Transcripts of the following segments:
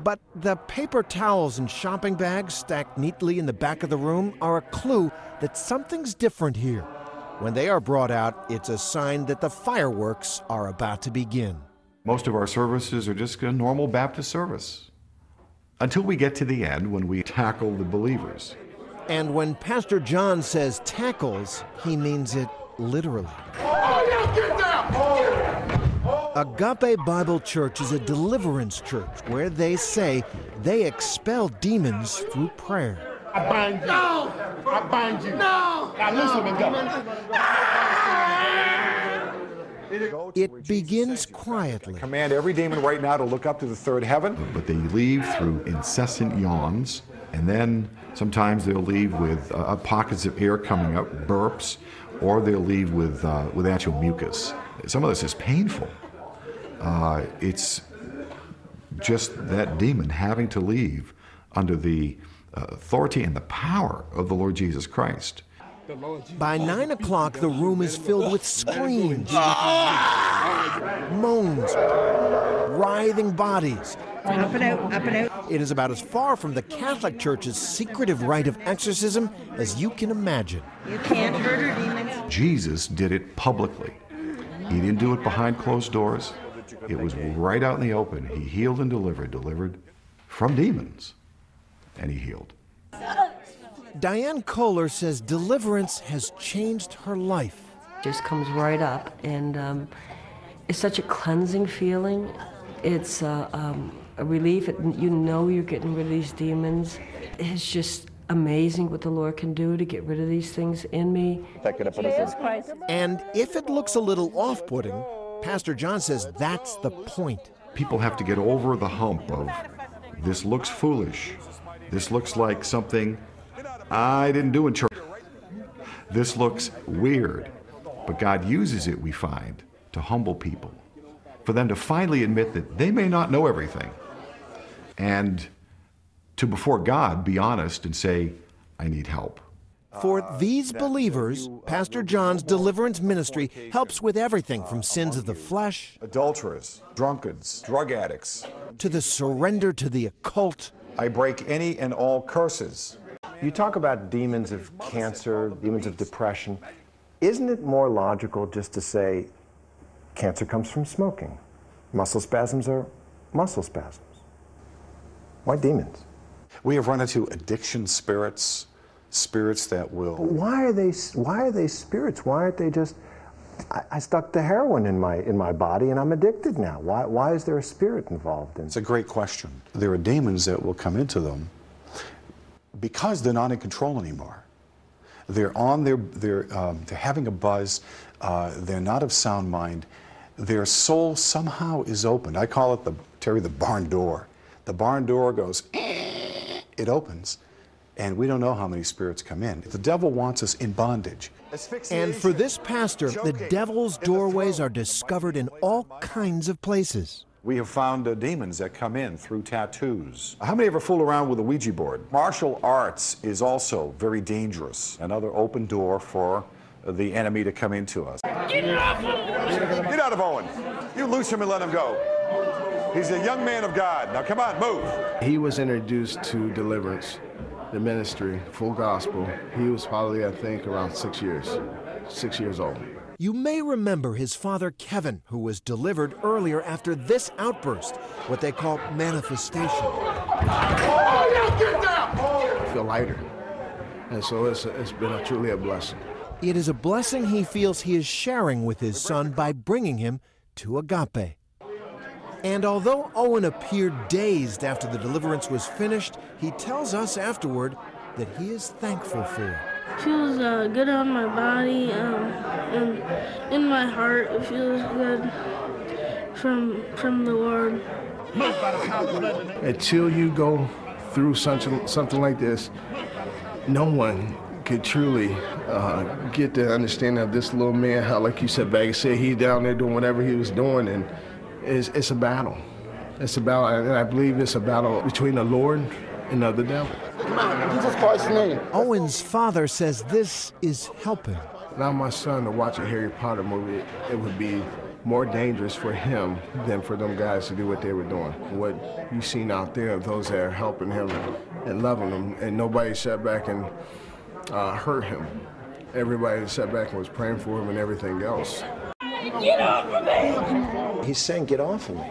But the paper towels and shopping bags stacked neatly in the back of the room are a clue that something's different here. When they are brought out, it's a sign that the fireworks are about to begin. Most of our services are just a normal Baptist service, until we get to the end when we tackle the believers. And when Pastor John says tackles, he means it literally. Agape Bible Church is a deliverance church where they say they expel demons through prayer. I bind you. No! I bind you. No! Now listen and go. It begins quietly. Command every demon right now to look up to the third heaven. But they leave through incessant yawns, and then sometimes they'll leave with pockets of air coming up, burps, or they'll leave with actual mucus. Some of this is painful. It's just that demon having to leave under the authority and the power of the Lord Jesus Christ. By 9 o'clock, the room is filled with screams, moans, writhing bodies. Up and out, up and out. It is about as far from the Catholic Church's secretive rite of exorcism as you can imagine. You can't hurt her demons. Jesus did it publicly. He didn't do it behind closed doors. It was right out in the open. He healed and delivered from demons, and he healed. Diane Kohler says deliverance has changed her life. Just comes right up, and it's such a cleansing feeling. It's a relief. You know you're getting rid of these demons. It's just amazing what the Lord can do to get rid of these things in me. And if it looks a little off-putting, Pastor John says that's the point. People have to get over the hump of, this looks foolish. This looks like something I didn't do in church. This looks weird. But God uses it, we find, to humble people, for them to finally admit that they may not know everything, and to, before God, be honest and say, I need help. For these believers, Pastor John's deliverance ministry helps with everything from sins of the flesh, Adulterers, drunkards, drug addicts. to the surrender to the occult. I break any and all curses. You talk about demons of cancer, demons of depression. Isn't it more logical just to say cancer comes from smoking? Muscle spasms are muscle spasms. Why demons? We have run into addiction spirits, spirits that will... But why are they spirits? Why aren't they just... I stuck the heroin in my body and I'm addicted now. Why is there a spirit involved in it? It's a great question. There are demons that will come into them because they're not in control anymore. They're having a buzz. They're not of sound mind. Their soul somehow is opened. I call it the barn door. The barn door goes, it opens, and we don't know how many spirits come in. The devil wants us in bondage. And for this pastor, the devil's doorways are discovered in all kinds of places. We have found demons that come in through tattoos. How many ever fool around with a Ouija board? Martial arts is also very dangerous. Another open door for the enemy to come into us. Get out of Owen. You loose him and let him go. He's a young man of God. Now come on, move. He was introduced to deliverance, the ministry, full gospel. He was probably, I think, around 6 years old. You may remember his father, Kevin, who was delivered earlier after this outburst, what they call manifestation. I feel lighter, and so it's been truly a blessing. It is a blessing he feels he is sharing with his son by bringing him to Agape. And although Owen appeared dazed after the deliverance was finished, he tells us afterward that he is thankful for it. It feels good on my body and in my heart. It feels good from the Lord. Until you go through something like this, no one could truly get the understanding of this little man. How, like you said, Baggy said, he's down there doing whatever he was doing, and it's a battle. It's a battle, and I believe it's a battle between the Lord and the devil. Jesus Christ's name. Owen's father says this is helping. Now my son to watch a Harry Potter movie, it would be more dangerous for him than for them guys to do what they were doing. What you seen out there of those that are helping him and loving him, and nobody sat back and hurt him. Everybody sat back and was praying for him and everything else. Get off of me! He's saying, get off of me.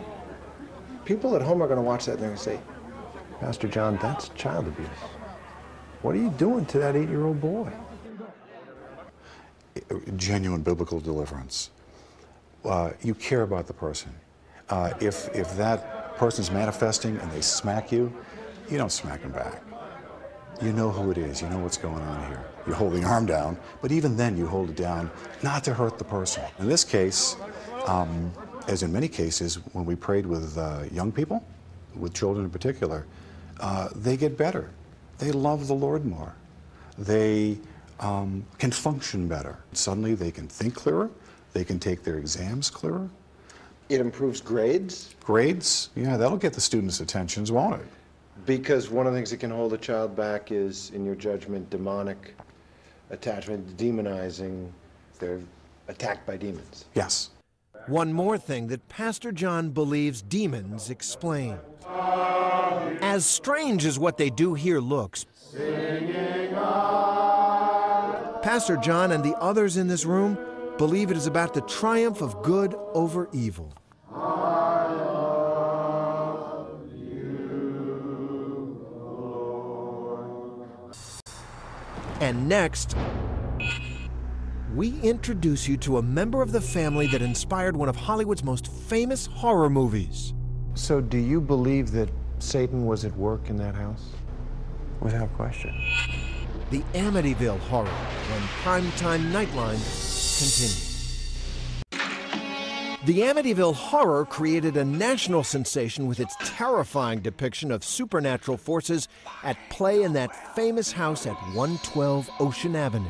People at home are going to watch that and they're going to say, Pastor John, that's child abuse. What are you doing to that 8-year-old boy? Genuine biblical deliverance. You care about the person. If that person's manifesting and they smack you, you don't smack them back. You know who it is. You know what's going on here. You hold the arm down, but even then you hold it down not to hurt the person. In this case, as in many cases, when we prayed with young people, with children in particular, they get better. They love the Lord more. They can function better. Suddenly they can think clearer. They can take their exams clearer. It improves grades? Grades? Yeah, that'll get the students' attentions, won't it? Because one of the things that can hold a child back is, in your judgment, demonic attachment, demonizing. They're attacked by demons. Yes. One more thing that Pastor John believes demons explain. As strange as what they do here looks, Pastor John and the others in this room believe it is about the triumph of good over evil. And next, we introduce you to a member of the family that inspired one of Hollywood's most famous horror movies. So do you believe that Satan was at work in that house? Without question. The Amityville Horror, when primetime Nightline continues. The Amityville Horror created a national sensation with its terrifying depiction of supernatural forces at play in that famous house at 112 Ocean Avenue.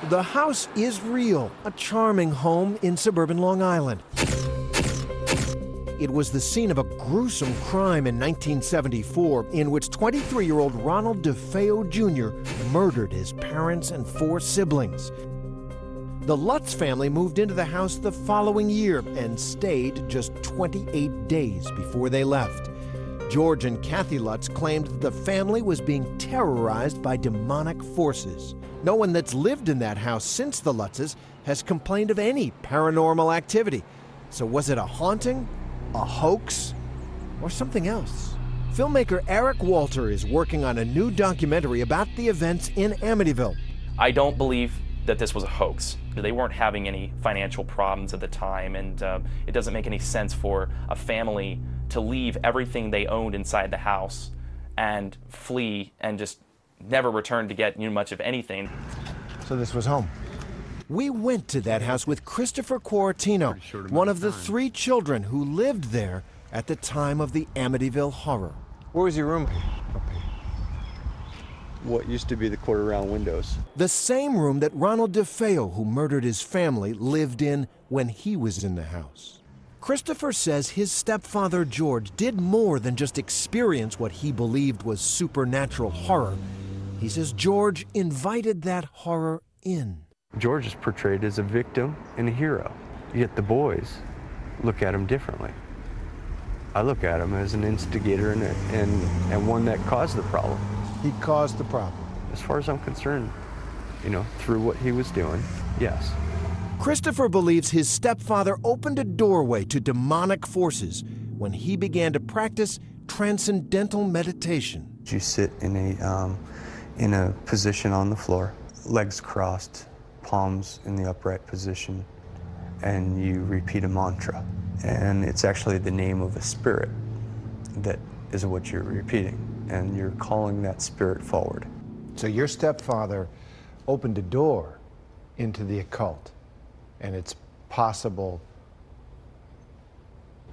The house is real, a charming home in suburban Long Island. It was the scene of a gruesome crime in 1974 in which 23-year-old Ronald DeFeo Jr. murdered his parents and 4 siblings. The Lutz family moved into the house the following year and stayed just 28 days before they left. George and Kathy Lutz claimed that the family was being terrorized by demonic forces. No one that's lived in that house since the Lutzes has complained of any paranormal activity. So was it a haunting, a hoax, or something else? Filmmaker Eric Walter is working on a new documentary about the events in Amityville. I don't believe that this was a hoax. They weren't having any financial problems at the time, and it doesn't make any sense for a family to leave everything they owned inside the house and flee and just never return to get much of anything. So this was home? We went to that house with Christopher Quarantino, one of the 3 children who lived there at the time of the Amityville Horror. Where was your room? What used to be the quarter-round windows. The same room that Ronald DeFeo, who murdered his family, lived in when he was in the house. Christopher says his stepfather George did more than just experience what he believed was supernatural horror. He says George invited that horror in. George is portrayed as a victim and a hero, yet the boys look at him differently. I look at him as an instigator and one that caused the problem. He caused the problem? As far as I'm concerned, through what he was doing, yes. Christopher believes his stepfather opened a doorway to demonic forces when he began to practice transcendental meditation. You sit in a position on the floor, legs crossed, palms in the upright position, and you repeat a mantra. And it's actually the name of a spirit that is what you're repeating, and you're calling that spirit forward. So your stepfather opened a door into the occult, and it's possible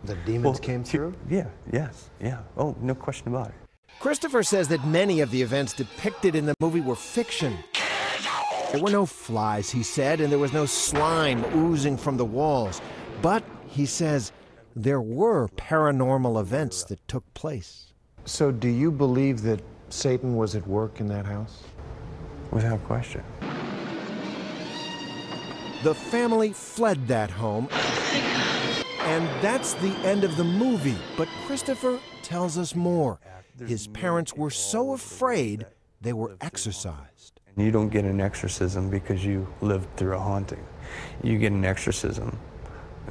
the demons came through? Yeah, yes, yeah. Oh, no question about it. Christopher says that many of the events depicted in the movie were fiction. There were no flies, he said, and there was no slime oozing from the walls. But, he says, there were paranormal events that took place. So do you believe that Satan was at work in that house? Without question. The family fled that home And that's the end of the movie, but Christopher tells us more. His parents were so afraid they were exorcised. You don't get an exorcism because you lived through a haunting. You get an exorcism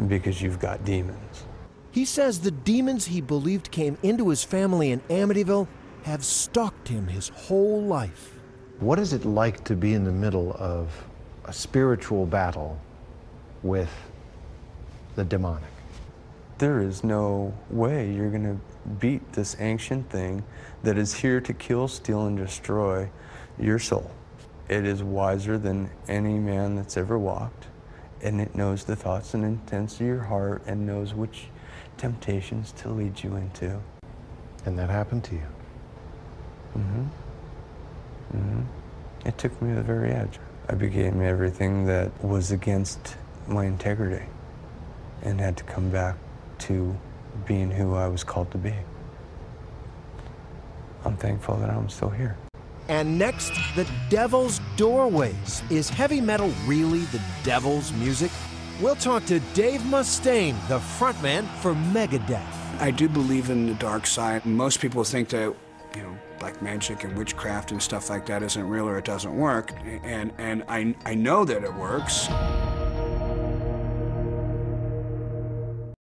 because you've got demons. He says the demons he believed came into his family in Amityville have stalked him his whole life. What is it like to be in the middle of a spiritual battle with the demonic? There is no way you're going to beat this ancient thing that is here to kill, steal, and destroy your soul. It is wiser than any man that's ever walked, and it knows the thoughts and intents of your heart and knows which temptations to lead you into. And that happened to you? It took me to the very edge. I became everything that was against my integrity and had to come back to being who I was called to be. I'm thankful that I'm still here. And next, The Devil's Doorways. Is heavy metal really the devil's music? We'll talk to Dave Mustaine, the frontman for Megadeth. I do believe in the dark side. Most people think that, you know, black magic and witchcraft and stuff like that isn't real or it doesn't work. And I know that it works.